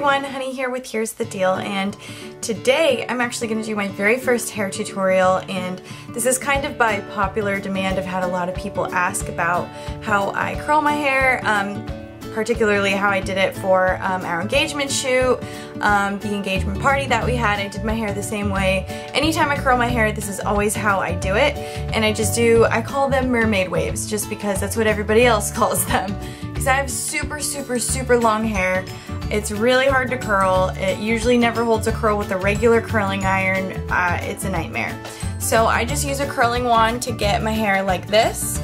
everyone, Honey here with Here's the Deal, and today I'm actually going to do my very first hair tutorial, and this is kind of by popular demand. I've had a lot of people ask about how I curl my hair, particularly how I did it for our engagement shoot, the engagement party that we had. I did my hair the same way. Anytime I curl my hair, this is always how I do it, and I call them mermaid waves just because that's what everybody else calls them. Because I have super long hair. It's really hard to curl. It usually never holds a curl with a regular curling iron. It's a nightmare. So I just use a curling wand to get my hair like this.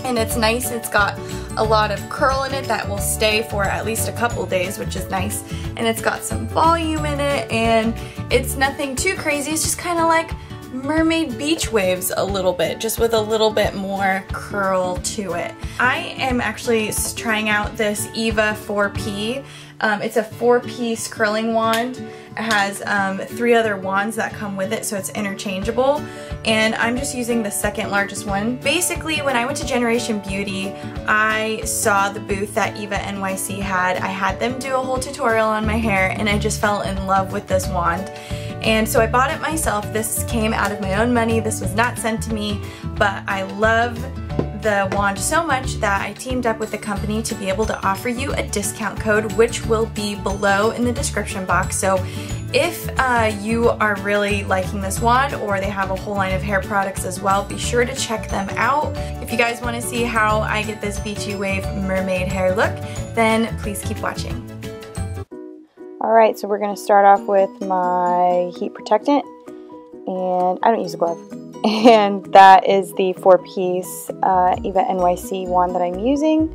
And it's nice. It's got a lot of curl in it that will stay for at least a couple days, which is nice. And it's got some volume in it, and it's nothing too crazy. It's just kind of like mermaid beach waves a little bit, just with a little bit more curl to it. I am actually trying out this Eva 4P. It's a 4-piece curling wand. It has 3 other wands that come with it, so it's interchangeable, and I'm just using the second largest one. Basically, when I went to Generation Beauty, I saw the booth that Eva NYC had. I had them do a whole tutorial on my hair, and I just fell in love with this wand. And so I bought it myself. This came out of my own money. This was not sent to me, but I love the wand so much that I teamed up with the company to be able to offer you a discount code, which will be below in the description box. So if you are really liking this wand, or they have a whole line of hair products as well, be sure to check them out. If you guys want to see how I get this beachy wave mermaid hair look, then please keep watching. Alright, so we're going to start off with my heat protectant, and I don't use a glove, and that is the 4-piece Eva NYC wand that I'm using.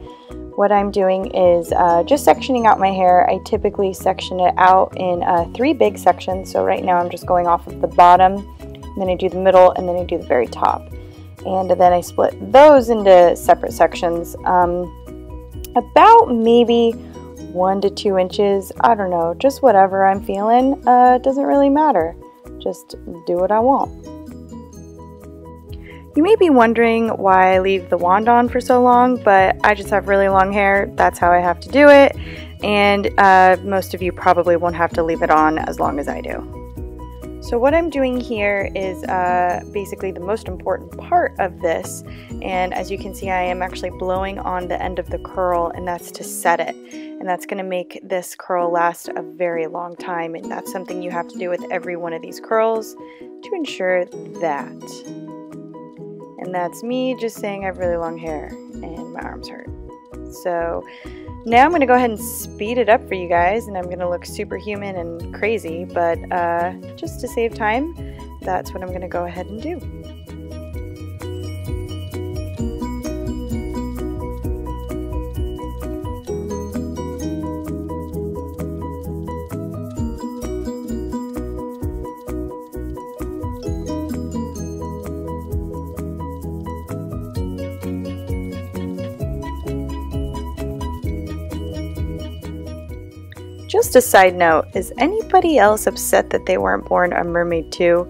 What I'm doing is just sectioning out my hair. I typically section it out in 3 big sections, so right now I'm just going off of the bottom, and then I do the middle, and then I do the very top. And then I split those into separate sections, about maybe 1 to 2 inches, I don't know, just whatever I'm feeling. It doesn't really matter. Just do what I want. You may be wondering why I leave the wand on for so long, but I just have really long hair. That's how I have to do it, and most of you probably won't have to leave it on as long as I do. So what I'm doing here is basically the most important part of this, and as you can see, I am actually blowing on the end of the curl, and that's to set it. And that's going to make this curl last a very long time, and that's something you have to do with every one of these curls to ensure that. And that's me just saying I have really long hair and my arms hurt. So now I'm going to go ahead and speed it up for you guys, and I'm going to look superhuman and crazy, but just to save time, that's what I'm going to go ahead and do. Just a side note, is anybody else upset that they weren't born a mermaid too?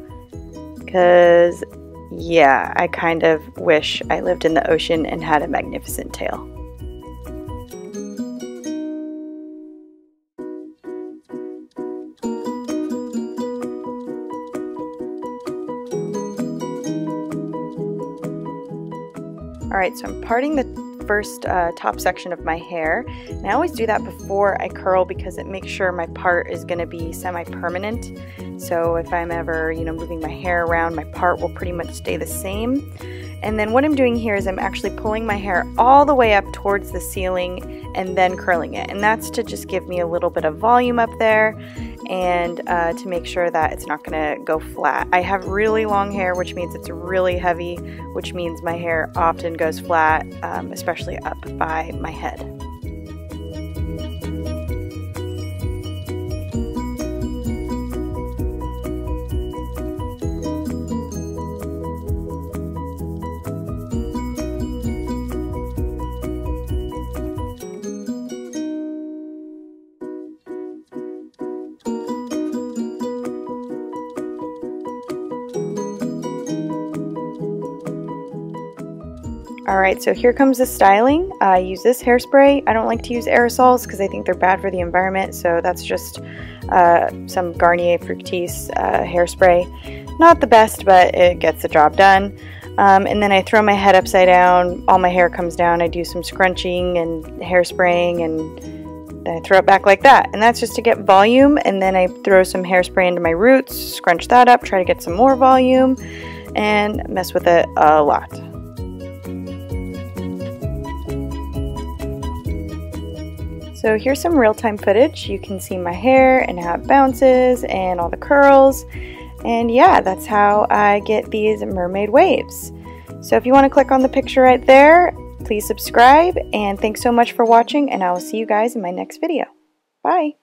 Because, yeah, I kind of wish I lived in the ocean and had a magnificent tail. Alright, so I'm parting the first top section of my hair, and I always do that before I curl because it makes sure my part is going to be semi-permanent. So if I'm ever, moving my hair around, my part will pretty much stay the same. And then what I'm doing here is I'm actually pulling my hair all the way up towards the ceiling and then curling it, and that's to just give me a little bit of volume up there, and to make sure that it's not going to go flat. I have really long hair, which means it's really heavy, which means my hair often goes flat, especially up by my head. Alright, so here comes the styling. I use this hairspray. I don't like to use aerosols because I think they're bad for the environment, so that's just some Garnier Fructis hairspray. Not the best, but it gets the job done. And then I throw my head upside down, all my hair comes down, I do some scrunching and hairspraying, and then I throw it back like that. And that's just to get volume, and then I throw some hairspray into my roots, scrunch that up, try to get some more volume, and mess with it a lot. So here's some real-time footage. You can see my hair and how it bounces and all the curls. And yeah, that's how I get these mermaid waves. So if you want to click on the picture right there, please subscribe. And thanks so much for watching, and I will see you guys in my next video. Bye!